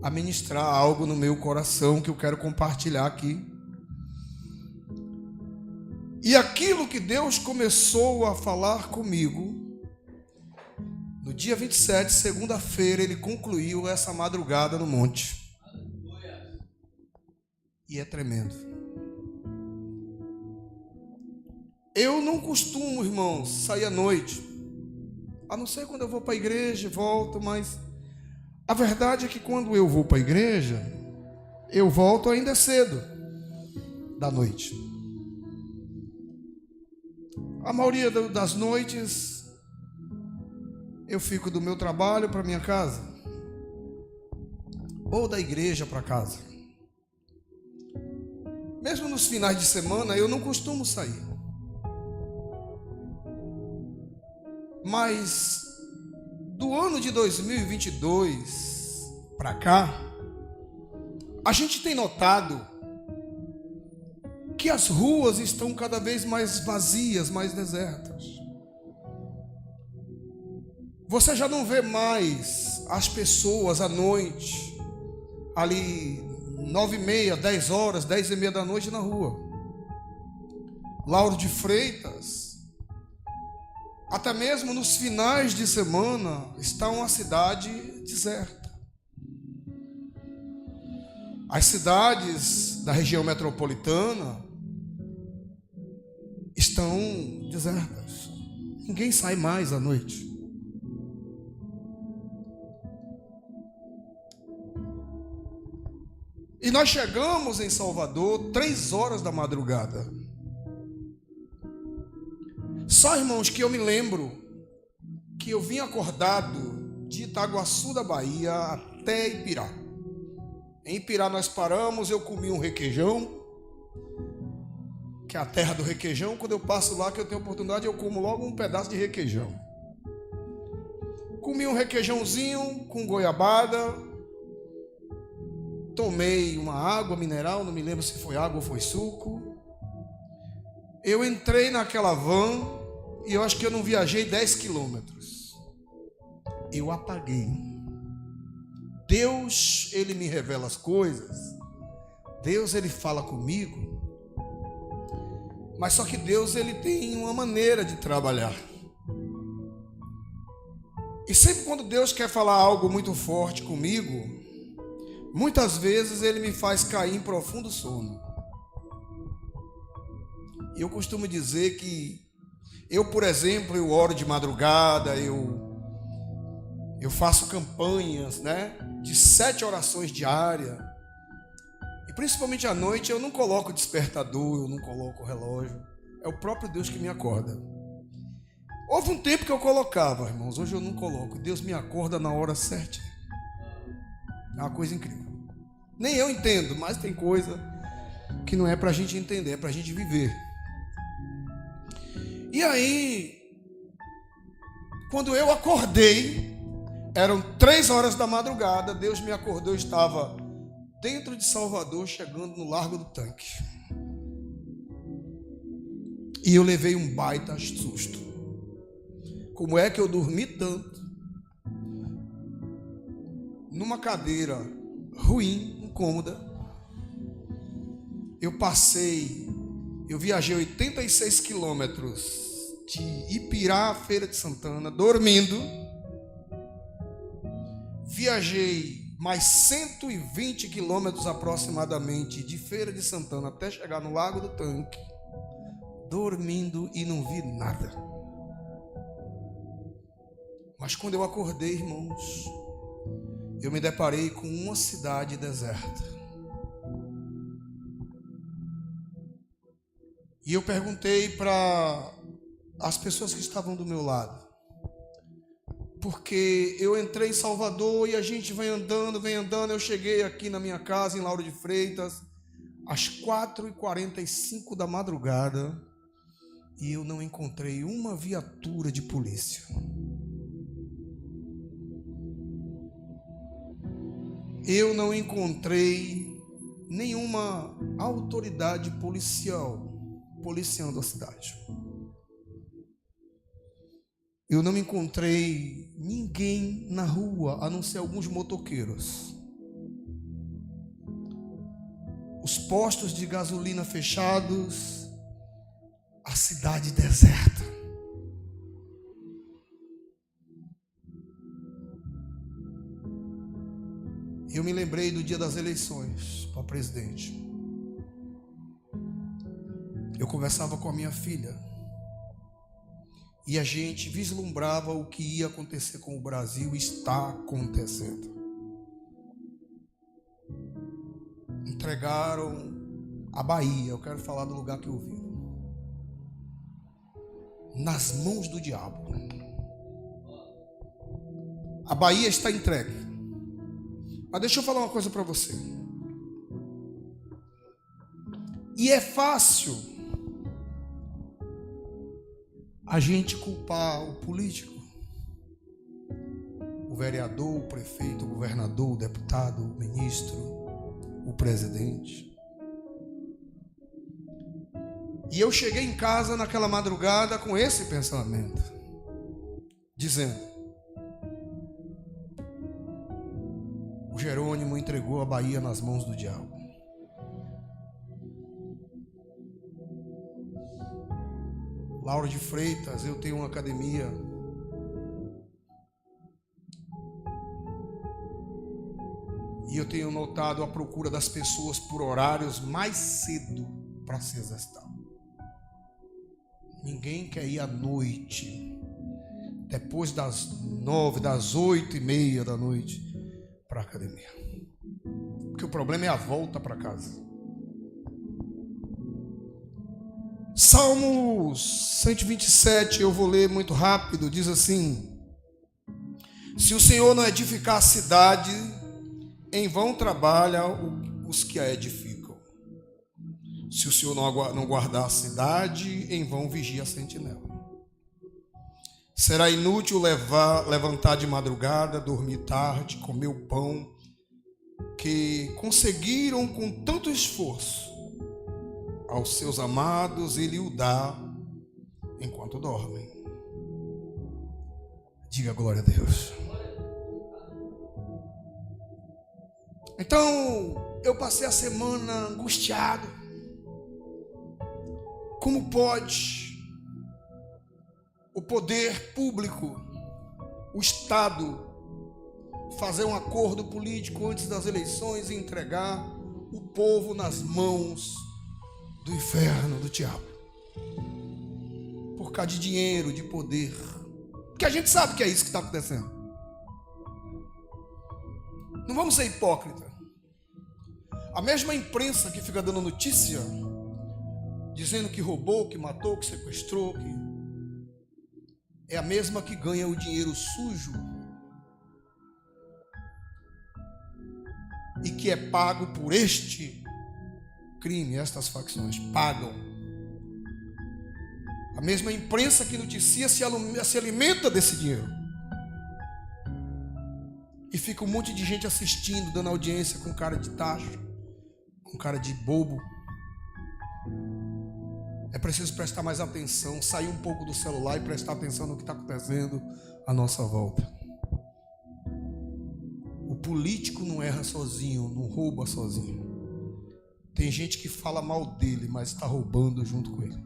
a ministrar algo no meu coração que eu quero compartilhar aqui. E aquilo que Deus começou a falar comigo, no dia 27, segunda-feira, Ele concluiu essa madrugada no monte. E é tremendo. Eu não costumo, irmãos, sair à noite, a não ser quando eu vou para a igreja e volto, mas a verdade é que quando eu vou para a igreja, eu volto ainda cedo da noite. A maioria das noites eu fico do meu trabalho para minha casa, ou da igreja para casa. Mesmo nos finais de semana eu não costumo sair. Mas do ano de 2022 para cá, a gente tem notado que as ruas estão cada vez mais vazias, mais desertas. Você já não vê mais as pessoas à noite, ali 9h30, 10 horas, 10h30 da noite na rua. Lauro de Freitas, até mesmo nos finais de semana, está uma cidade deserta. As cidades da região metropolitana estão desertas. Ninguém sai mais à noite. E nós chegamos em Salvador 3 horas da madrugada. Só, irmãos, que eu me lembro que eu vim acordado de Itaguaçu da Bahia até Ipirá. Em Ipirá nós paramos, eu comi um requeijão, que é a terra do requeijão. Quando eu passo lá, que eu tenho oportunidade, eu como logo um pedaço de requeijão. Comi um requeijãozinho com goiabada. Tomei uma água mineral, não me lembro se foi água ou foi suco. Eu entrei naquela van e eu acho que eu não viajei 10 quilômetros. Eu apaguei. Deus, Ele me revela as coisas. Deus, Ele fala comigo. Mas só que Deus, Ele tem uma maneira de trabalhar. E sempre quando Deus quer falar algo muito forte comigo, muitas vezes Ele me faz cair em profundo sono. E eu costumo dizer que eu, por exemplo, eu oro de madrugada, eu faço campanhas, né, de 7 orações diárias. E principalmente à noite eu não coloco despertador, eu não coloco relógio. É o próprio Deus que me acorda. Houve um tempo que eu colocava, irmãos, hoje eu não coloco. Deus me acorda na hora certa. É uma coisa incrível. Nem eu entendo, mas tem coisa que não é para a gente entender, é para a gente viver. E aí, quando eu acordei, eram 3 horas da madrugada, Deus me acordou, eu estava dentro de Salvador, chegando no Largo do Tanque. E eu levei um baita susto. Como é que eu dormi tanto? Numa cadeira ruim, incômoda. Eu viajei 86 quilômetros de Ipirá à Feira de Santana, dormindo. Viajei mais 120 quilômetros aproximadamente de Feira de Santana até chegar no Lago do Tanque, dormindo e não vi nada. Mas quando eu acordei, irmãos, eu me deparei com uma cidade deserta. E eu perguntei para as pessoas que estavam do meu lado, porque eu entrei em Salvador e a gente vem andando, eu cheguei aqui na minha casa em Lauro de Freitas às 4h45 da madrugada e eu não encontrei uma viatura de polícia. Eu não encontrei nenhuma autoridade policial policiando a cidade. Eu não encontrei ninguém na rua, a não ser alguns motoqueiros. os postos de gasolina fechados, a cidade deserta. Eu me lembrei do dia das eleições para presidente. Eu conversava com a minha filha e a gente vislumbrava o que ia acontecer com o Brasil e está acontecendo. Entregaram a Bahia, eu quero falar do lugar que eu vivo, nas mãos do diabo. A Bahia está entregue. Mas deixa eu falar uma coisa para você. E é fácil a gente culpar o político, o vereador, o prefeito, o governador, o deputado, o ministro, o presidente. E eu cheguei em casa naquela madrugada com esse pensamento, dizendo: o Jerônimo entregou a Bahia nas mãos do diabo. Lauro de Freitas, eu tenho uma academia. E eu tenho notado a procura das pessoas por horários mais cedo para se exercitar. Ninguém quer ir à noite, depois das 9, das 8:30 da noite, para a academia. Porque o problema é a volta para casa. Salmos 127, eu vou ler muito rápido, diz assim: se o Senhor não edificar a cidade, em vão trabalham os que a edificam. Se o Senhor não guardar a cidade, em vão vigia a sentinela. Será inútil levantar de madrugada, dormir tarde, comer o pão que conseguiram com tanto esforço. Aos seus amados ele o dá enquanto dormem. Diga glória a Deus. Então, eu passei a semana angustiado. Como pode o poder público, o Estado, fazer um acordo político antes das eleições e entregar o povo nas mãos do inferno, do diabo, por causa de dinheiro, de poder? Porque a gente sabe que é isso que está acontecendo. Não vamos ser hipócritas. A mesma imprensa que fica dando notícia, dizendo que roubou, que matou, que sequestrou, é a mesma que ganha o dinheiro sujo e que é pago por este crime. Estas facções pagam. A mesma imprensa que noticia se alimenta desse dinheiro. E fica um monte de gente assistindo, dando audiência com cara de tacho, com cara de bobo. É preciso prestar mais atenção, sair um pouco do celular e prestar atenção no que está acontecendo à nossa volta. O político não erra sozinho, não rouba sozinho. Tem gente que fala mal dele, mas está roubando junto com ele.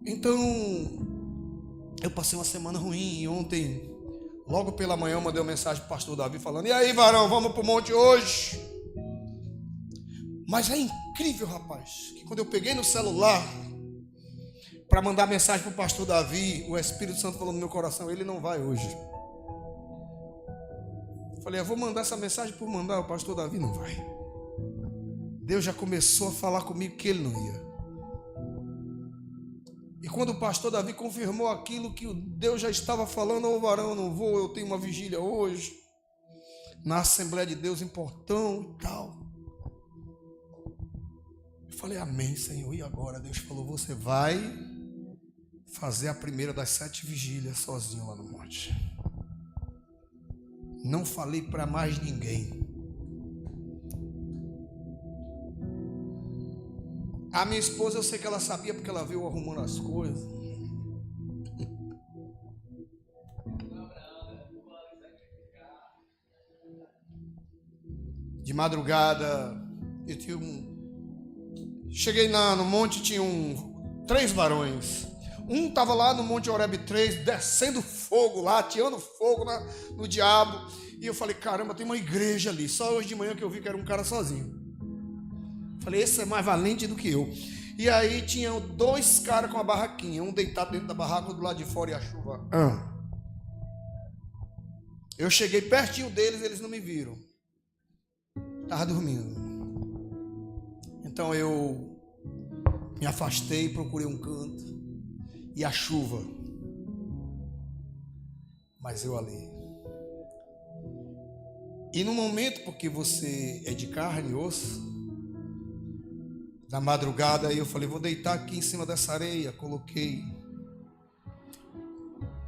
Então, eu passei uma semana ruim e ontem, logo pela manhã, eu mandei uma mensagem para o pastor Davi falando: e aí, varão, vamos para o monte hoje? Mas é incrível, rapaz, que quando eu peguei no celular para mandar mensagem para o pastor Davi, o Espírito Santo falou no meu coração: ele não vai hoje. Falei: eu vou mandar essa mensagem por mandar, o pastor Davi não vai. Deus já começou a falar comigo que ele não ia. E quando o pastor Davi confirmou aquilo que Deus já estava falando: ô varão, eu não vou, eu tenho uma vigília hoje, na Assembleia de Deus em Portão e tal. Eu falei: amém, Senhor. E agora? Deus falou: você vai fazer a primeira das 7 vigílias sozinho lá no monte. Não falei para mais ninguém. A minha esposa, eu sei que ela sabia, porque ela veio arrumando as coisas. De madrugada, eu tinha cheguei no monte, tinham 3 varões. Um estava lá no Monte Horebe 3, descendo fogo lá, ateando fogo no diabo. E eu falei, caramba, tem uma igreja ali. Só hoje de manhã que eu vi que era um cara sozinho. Falei, esse é mais valente do que eu. E aí tinham 2 caras com a barraquinha. Um deitado dentro da barraca, outro do lado de fora e a chuva. Eu cheguei pertinho deles, eles não me viram. Estava dormindo. Então eu me afastei, procurei um canto. E a chuva. Mas eu ali. E no momento, porque você é de carne e osso, na madrugada eu falei, vou deitar aqui em cima dessa areia. Coloquei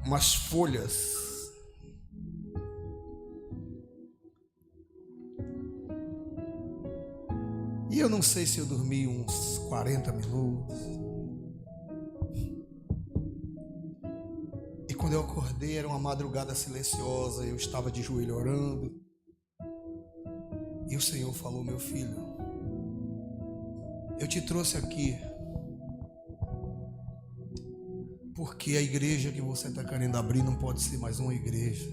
umas folhas. E eu não sei se eu dormi uns 40 minutos. E quando eu acordei, era uma madrugada silenciosa. Eu estava de joelho orando. E o Senhor falou, meu filho, eu te trouxe aqui porque a igreja que você está querendo abrir não pode ser mais uma igreja.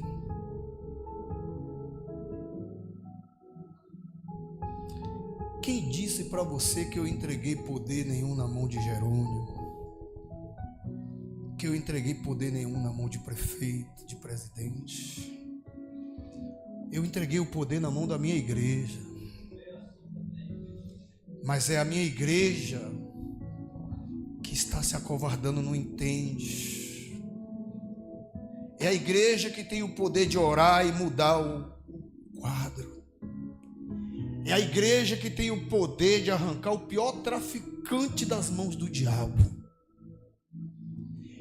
Quem disse para você que eu entreguei poder nenhum na mão de Jerônimo? Que eu entreguei poder nenhum na mão de prefeito, de presidente? Eu entreguei o poder na mão da minha igreja. Mas é a minha igreja que está se acovardando, não entende. É a igreja que tem o poder de orar e mudar o quadro. É a igreja que tem o poder de arrancar o pior traficante das mãos do diabo.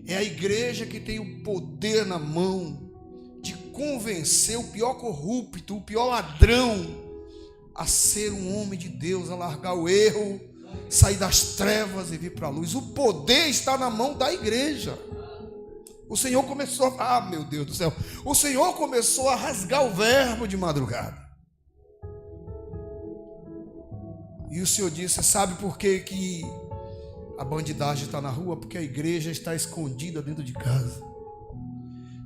É a igreja que tem o poder na mão de convencer o pior corrupto, o pior ladrão a ser um homem de Deus, a largar o erro, sair das trevas e vir para a luz. O poder está na mão da igreja. O Senhor começou meu Deus do céu, o Senhor começou a rasgar o verbo de madrugada. E o Senhor disse, sabe por que a bandidagem está na rua? Porque a igreja está escondida dentro de casa.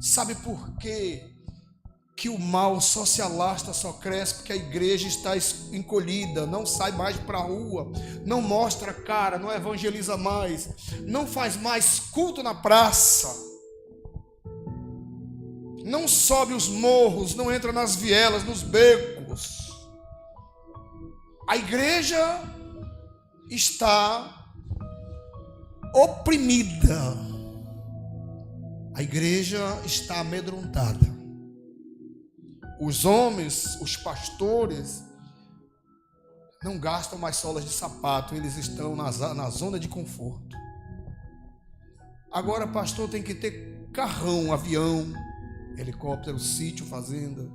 Sabe por que o mal só se alastra, só cresce? Porque a igreja está encolhida, não sai mais para a rua, não mostra a cara, não evangeliza mais, não faz mais culto na praça, não sobe os morros, não entra nas vielas, nos becos. A igreja está oprimida. A igreja está amedrontada. Os homens, os pastores, não gastam mais solas de sapato, eles estão na zona de conforto. Agora, pastor tem que ter carrão, avião, helicóptero, sítio, fazenda.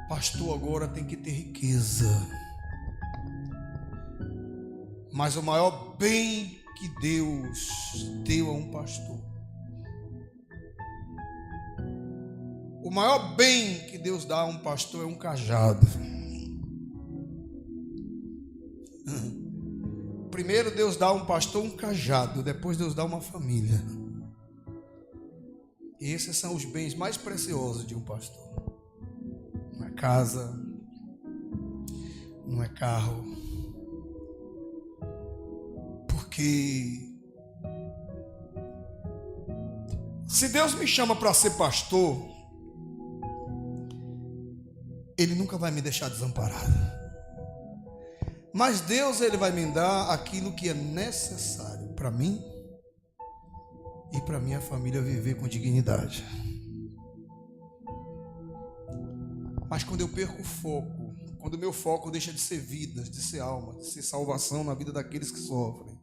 Pastor agora tem que ter riqueza. Mas o maior bem que Deus deu a um pastor, o maior bem que Deus dá a um pastor é um cajado. Primeiro Deus dá a um pastor um cajado, depois Deus dá uma família. E esses são os bens mais preciosos de um pastor. Não é casa, não é carro. Porque se Deus me chama para ser pastor, Ele nunca vai me deixar desamparado. Mas Deus, Ele vai me dar aquilo que é necessário para mim e para minha família viver com dignidade. Mas quando eu perco o foco, quando o meu foco deixa de ser vidas, de ser alma, de ser salvação na vida daqueles que sofrem,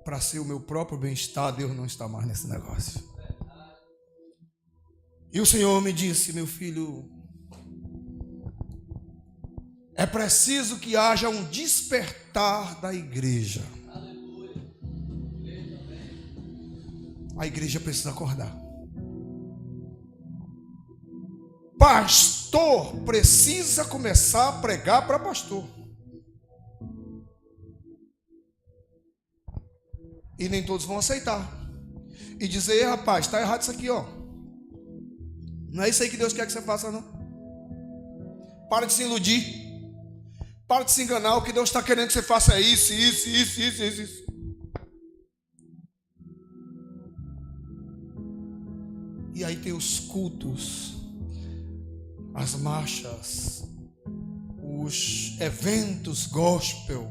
para ser o meu próprio bem-estar, Deus não está mais nesse negócio. E o Senhor me disse, meu filho, é preciso que haja um despertar da igreja. A igreja precisa acordar. Pastor pastor precisa começar a pregar para pastor. E nem todos vão aceitar. E dizer: ei, rapaz, está errado isso aqui, ó. Não é isso aí que Deus quer que você faça, não. Para de se iludir. Para de se enganar. O que Deus está querendo que você faça é isso. E aí tem os cultos, as marchas, os eventos gospel,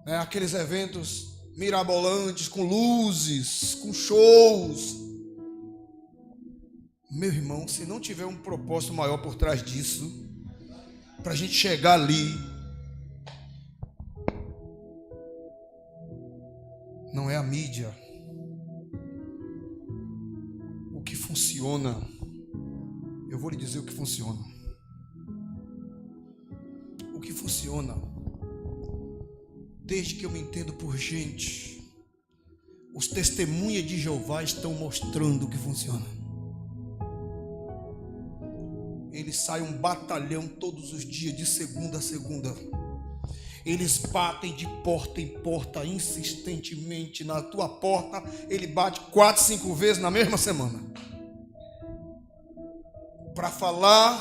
né? Aqueles eventos mirabolantes, com luzes, com shows. Meu irmão, se não tiver um propósito maior por trás disso, para a gente chegar ali, não é a mídia. O que funciona, eu vou lhe dizer o que funciona. O que funciona, desde que eu me entendo por gente, os testemunhas de Jeová estão mostrando o que funciona. Eles saem um batalhão todos os dias, de segunda a segunda. Eles batem de porta em porta insistentemente. Na tua porta, ele bate 4, 5 vezes na mesma semana, para falar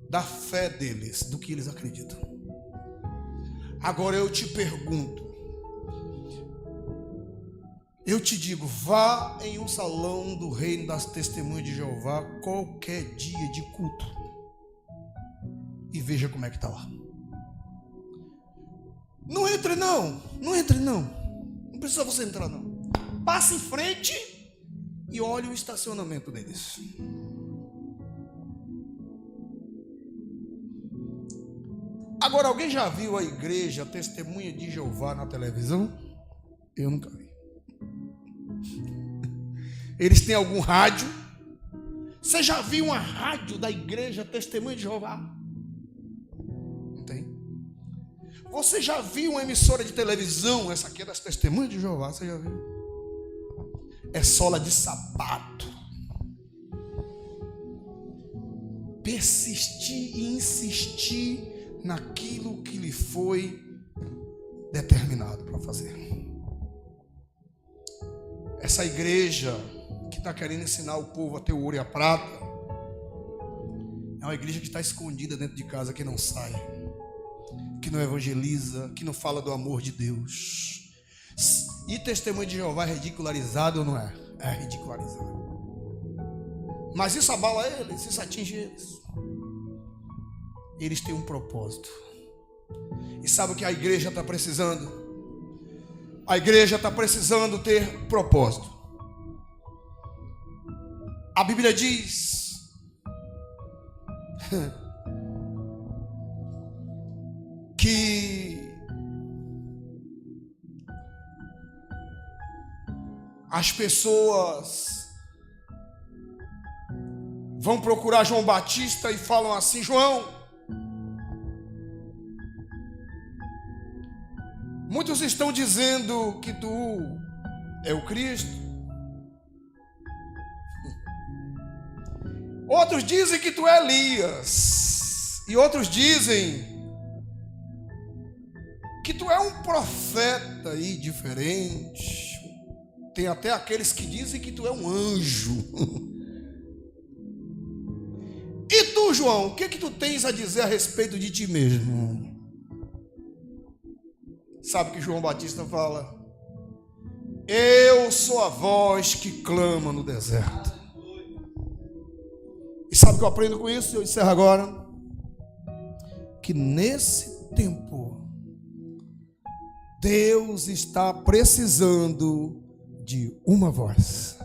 da fé deles, do que eles acreditam. Agora eu te pergunto, eu te digo, vá em um salão do Reino das Testemunhas de Jeová qualquer dia de culto e veja como é que está lá. Não entre não, não precisa você entrar não. Passe em frente e olhe o estacionamento deles. Agora, alguém já viu a igreja Testemunha de Jeová na televisão? Eu nunca vi. Eles têm algum rádio? Você já viu uma rádio da igreja Testemunha de Jeová? Não tem. Você já viu uma emissora de televisão? Essa aqui é das Testemunhas de Jeová, você já viu? É sola de sapato. Persistir e insistir naquilo que lhe foi determinado para fazer. Essa igreja que está querendo ensinar o povo a ter o ouro e a prata é uma igreja que está escondida dentro de casa, que não sai, que não evangeliza, que não fala do amor de Deus. E Testemunho de Jeová é ridicularizado ou não é? É ridicularizado. Mas isso abala eles, isso atinge eles. Eles têm um propósito. E sabe o que a igreja está precisando? A igreja está precisando ter propósito. A Bíblia diz que as pessoas vão procurar João Batista e falam assim: João, muitos estão dizendo que tu é o Cristo. Outros dizem que tu é Elias. E outros dizem que tu é um profeta aí diferente. Tem até aqueles que dizem que tu é um anjo. E tu, João, o que tu tens a dizer a respeito de ti mesmo? Sabe que João Batista fala: eu sou a voz que clama no deserto. E sabe o que eu aprendo com isso? Eu encerro agora. Que nesse tempo Deus está precisando de uma voz.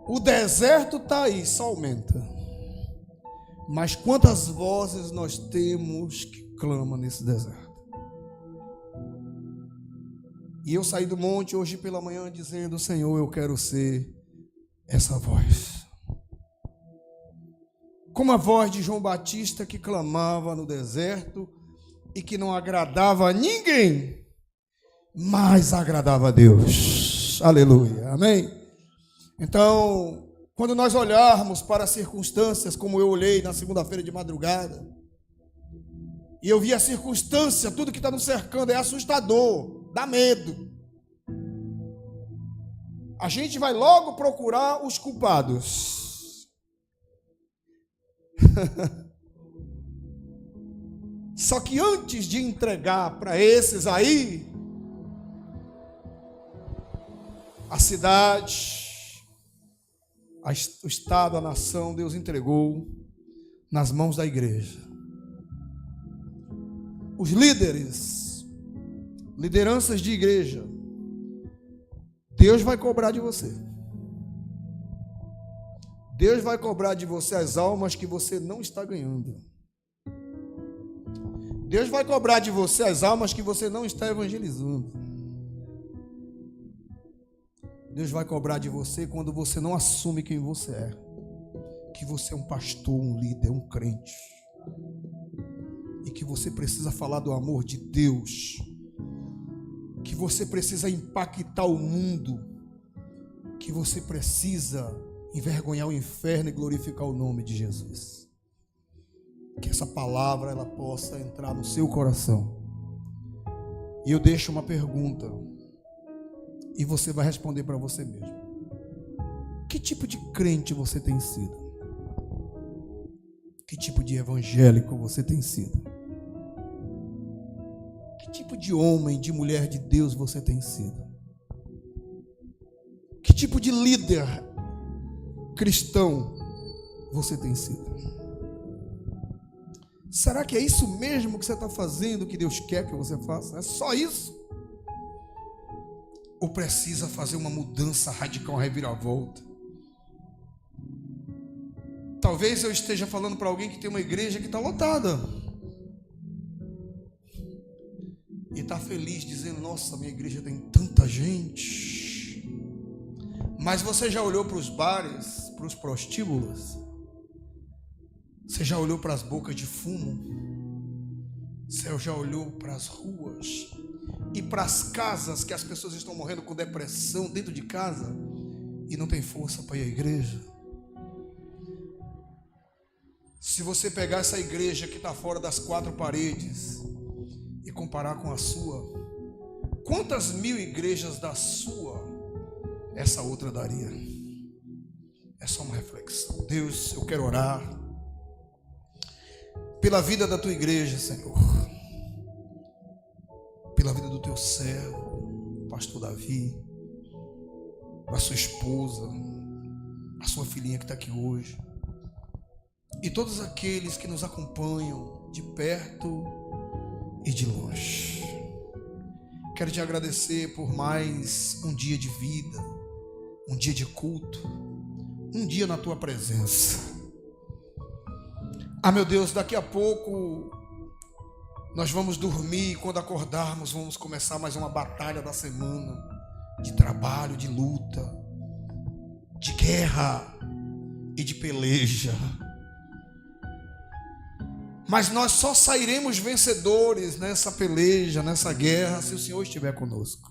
O deserto está aí, só aumenta. Mas quantas vozes nós temos que clamam nesse deserto? E eu saí do monte hoje pela manhã dizendo: Senhor, eu quero ser essa voz. Como a voz de João Batista, que clamava no deserto e que não agradava a ninguém, mas agradava a Deus. Aleluia, amém? Então, Quando nós olharmos para as circunstâncias, como eu olhei na segunda-feira de madrugada, e eu vi a circunstância, tudo que está nos cercando é assustador, dá medo. A gente vai logo procurar os culpados. Só que antes de entregar para esses aí, a cidade, o Estado, a nação, Deus entregou nas mãos da igreja. Os líderes, lideranças de igreja, Deus vai cobrar de você. Deus vai cobrar de você as almas que você não está ganhando. Deus vai cobrar de você as almas que você não está evangelizando. Deus vai cobrar de você quando você não assume quem você é. Que você é um pastor, um líder, um crente. E que você precisa falar do amor de Deus. Que você precisa impactar o mundo. Que você precisa envergonhar o inferno e glorificar o nome de Jesus. Que essa palavra ela possa entrar no seu coração. E eu deixo uma pergunta. E você vai responder para você mesmo. Que tipo de crente você tem sido? Que tipo de evangélico você tem sido? Que tipo de homem, de mulher de Deus você tem sido? Que tipo de líder cristão você tem sido? Será que é isso mesmo que você está fazendo, que Deus quer que você faça? É só isso? Ou precisa fazer uma mudança radical, uma reviravolta? Talvez eu esteja falando para alguém que tem uma igreja que está lotada. E está feliz, dizendo, nossa, minha igreja tem tanta gente. Mas você já olhou para os bares, para os prostíbulos? Você já olhou para as bocas de fumo? Você já olhou para as ruas? E para as casas que as pessoas estão morrendo com depressão dentro de casa e não tem força para ir à igreja? Se você pegar essa igreja que está fora das quatro paredes e comparar com a sua, quantas mil igrejas da sua essa outra daria? É só uma reflexão. Deus, eu quero orar pela vida da tua igreja, Senhor, pela vida do teu servo, pastor Davi, da sua esposa, a sua filhinha que está aqui hoje, e todos aqueles que nos acompanham de perto e de longe. Quero te agradecer por mais um dia de vida, um dia de culto, um dia na tua presença. Ah, meu Deus, daqui a pouco nós vamos dormir e quando acordarmos vamos começar mais uma batalha da semana, de trabalho, de luta, de guerra e de peleja. Mas nós só sairemos vencedores nessa peleja, nessa guerra, se o Senhor estiver conosco.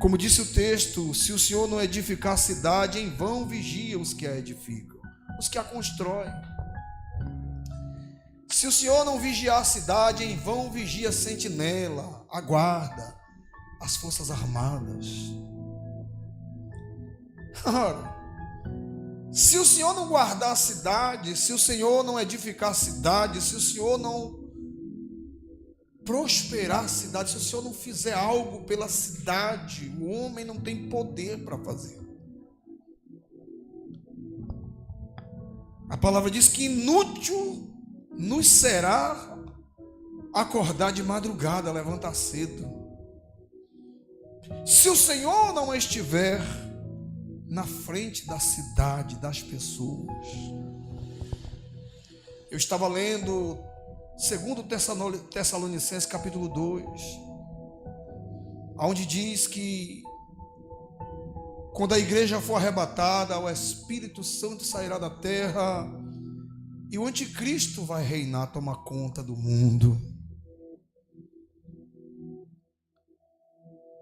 Como disse o texto, se o Senhor não edificar a cidade, em vão vigia os que a edificam, os que a constroem. Se o Senhor não vigiar a cidade, em vão vigia a sentinela, a guarda, as forças armadas. Ora, se o Senhor não guardar a cidade, se o Senhor não edificar a cidade, se o Senhor não prosperar a cidade, se o Senhor não fizer algo pela cidade, o homem não tem poder para fazer. A palavra diz que inútil nos será acordar de madrugada, levantar cedo. Se o Senhor não estiver na frente da cidade, das pessoas. Eu estava lendo 2 Tessalonicenses capítulo 2, onde diz que quando a igreja for arrebatada, o Espírito Santo sairá da terra e o anticristo vai reinar, tomar conta do mundo.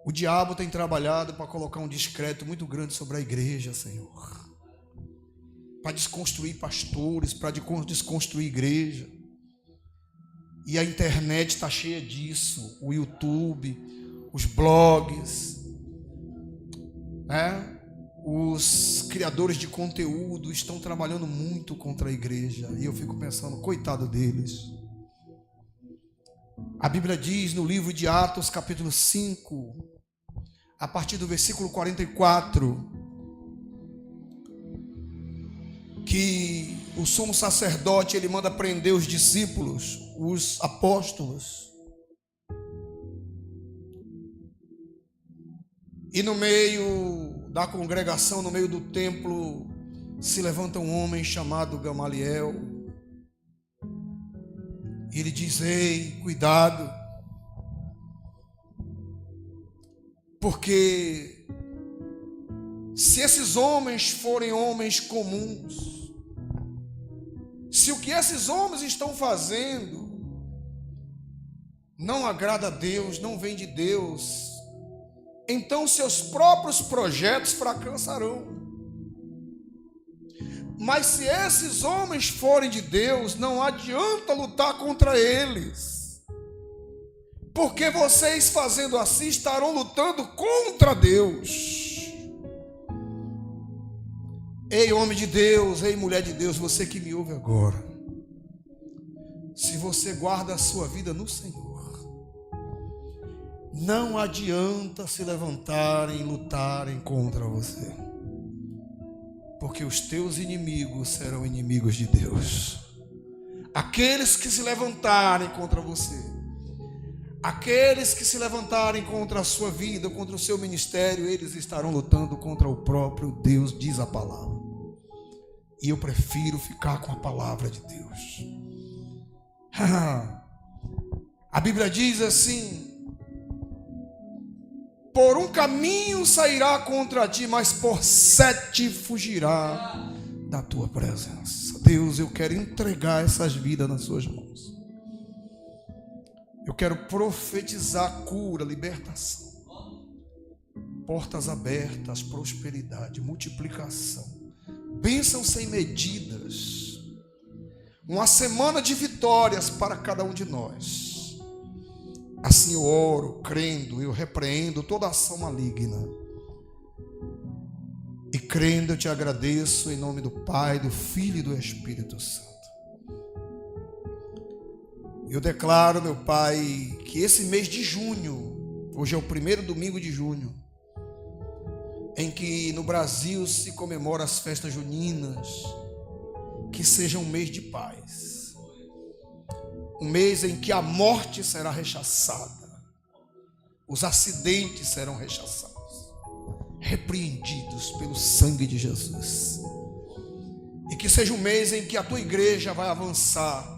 O diabo tem trabalhado para colocar um descrédito muito grande sobre a igreja, Senhor. Para desconstruir pastores, para desconstruir igreja. E a internet está cheia disso. O YouTube, os blogs, né? Os criadores de conteúdo estão trabalhando muito contra a igreja. E eu fico pensando, coitado deles. A Bíblia diz no livro de Atos, capítulo 5, a partir do versículo 44, que o sumo sacerdote, ele manda prender os discípulos, os apóstolos. E no meio da congregação, no meio do templo, se levanta um homem chamado Gamaliel. E ele diz: ei, cuidado, porque se esses homens forem homens comuns, se o que esses homens estão fazendo não agrada a Deus, não vem de Deus, então seus próprios projetos fracassarão. Mas se esses homens forem de Deus, não adianta lutar contra eles, porque vocês fazendo assim estarão lutando contra Deus. Ei, homem de Deus, ei, mulher de Deus, você que me ouve agora, se você guarda a sua vida no Senhor, não adianta se levantarem e lutarem contra você, porque os teus inimigos serão inimigos de Deus. Aqueles que se levantarem contra você, aqueles que se levantarem contra a sua vida, contra o seu ministério, eles estarão lutando contra o próprio Deus, diz a palavra. E eu prefiro ficar com a palavra de Deus. A Bíblia diz assim: por um caminho sairá contra ti, mas por 7 fugirá da tua presença. Deus, eu quero entregar essas vidas nas suas mãos. Eu quero profetizar cura, libertação, portas abertas, prosperidade, multiplicação, bênção sem medidas, uma semana de vitórias para cada um de nós. Assim eu oro, crendo, eu repreendo toda ação maligna. E crendo eu te agradeço em nome do Pai, do Filho e do Espírito Santo. Eu declaro, meu Pai, que esse mês de junho, hoje é o primeiro domingo de junho, em que no Brasil se comemora as festas juninas, que seja um mês de paz. Um mês em que a morte será rechaçada, os acidentes serão rechaçados, repreendidos pelo sangue de Jesus. E que seja um mês em que a tua igreja vai avançar.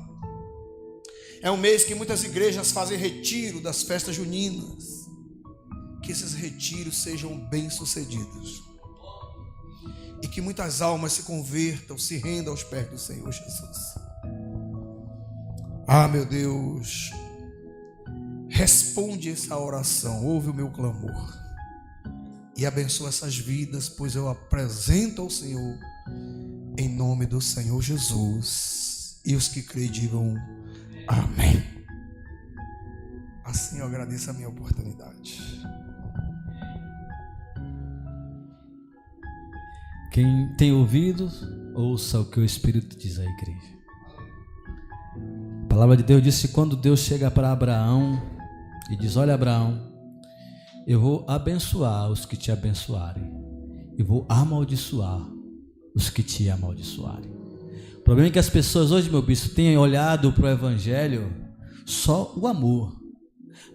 É um mês que muitas igrejas fazem retiro das festas juninas. Que esses retiros sejam bem-sucedidos. E que muitas almas se convertam, se rendam aos pés do Senhor Jesus. Ah, meu Deus, responde essa oração, ouve o meu clamor e abençoa essas vidas, pois eu apresento ao Senhor em nome do Senhor Jesus. E os que creem digam amém. Assim eu agradeço a minha oportunidade. Quem tem ouvidos, ouça o que o Espírito diz à igreja. A palavra de Deus disse: quando Deus chega para Abraão e diz: olha, Abraão, eu vou abençoar os que te abençoarem e vou amaldiçoar os que te amaldiçoarem. O problema é que as pessoas hoje, meu bispo, têm olhado para o evangelho só o amor,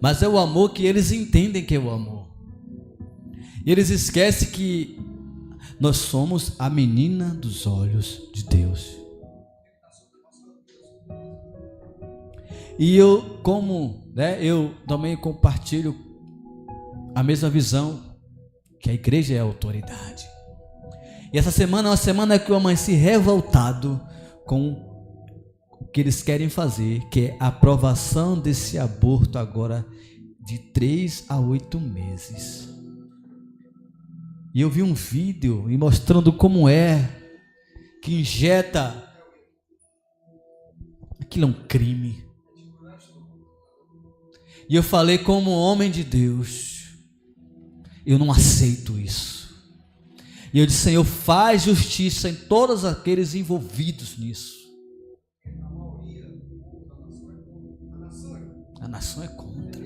mas é o amor que eles entendem que é o amor, e eles esquecem que nós somos a menina dos olhos de Deus. E eu, eu também compartilho a mesma visão, que a igreja é a autoridade. E essa semana é uma semana que eu amanheci revoltado com o que eles querem fazer, que é a aprovação desse aborto agora de 3 a 8 meses. E eu vi um vídeo me mostrando como é que injeta. Aquilo é um crime. E eu falei como homem de Deus, eu não aceito isso. E eu disse: Senhor, faz justiça em todos aqueles envolvidos nisso. A nação é contra.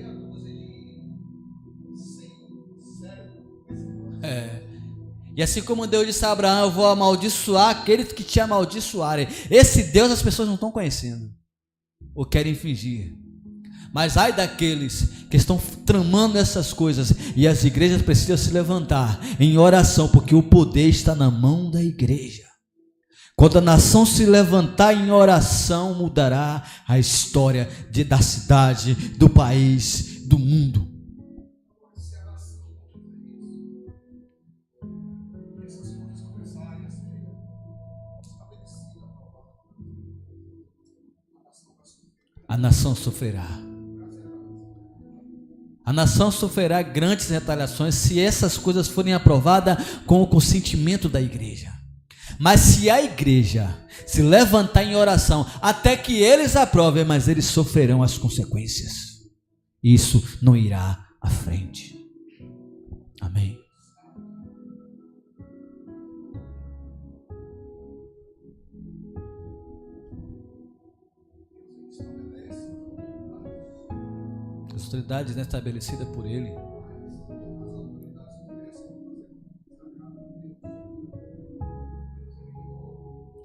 E assim como Deus disse a Abraão: eu vou amaldiçoar aqueles que te amaldiçoarem. Esse Deus as pessoas não estão conhecendo ou querem fingir. Mas ai daqueles que estão tramando essas coisas, e as igrejas precisam se levantar em oração, porque o poder está na mão da igreja. Quando a nação se levantar em oração, mudará a história da cidade, do país, do mundo. A nação sofrerá. A nação sofrerá grandes retaliações se essas coisas forem aprovadas com o consentimento da igreja. Mas se a igreja se levantar em oração, até que eles aprovem, mas eles sofrerão as consequências. Isso não irá à frente. Amém. As autoridades estabelecidas por ele.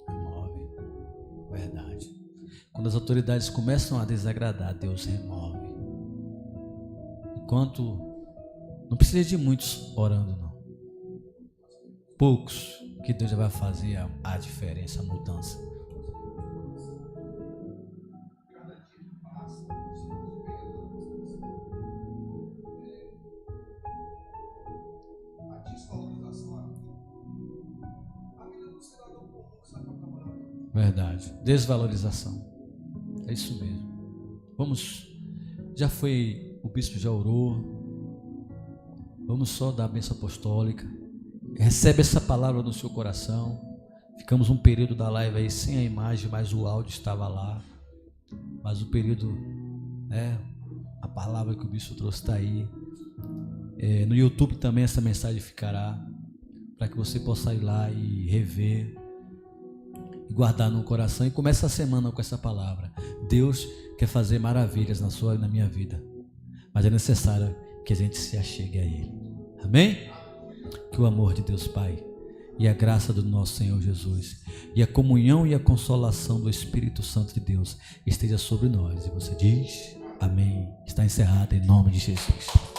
Remove. Verdade. Quando as autoridades começam a desagradar, Deus remove. Enquanto não precisa de muitos orando, não. Poucos, que Deus já vai fazer a diferença, a mudança. Verdade. Desvalorização. É isso mesmo. Vamos. Já foi, o bispo já orou. Vamos só dar a bênção apostólica. Recebe essa palavra no seu coração. Ficamos um período da live aí sem a imagem, mas o áudio estava lá. Mas o período, a palavra que o bispo trouxe está aí. No YouTube também essa mensagem ficará, para que você possa ir lá e rever, e guardar no coração, e começa a semana com essa palavra. Deus quer fazer maravilhas na sua e na minha vida, mas é necessário que a gente se achegue a Ele. Amém? Que o amor de Deus Pai e a graça do nosso Senhor Jesus e a comunhão e a consolação do Espírito Santo de Deus esteja sobre nós. E você diz amém. Está encerrado em nome de Jesus.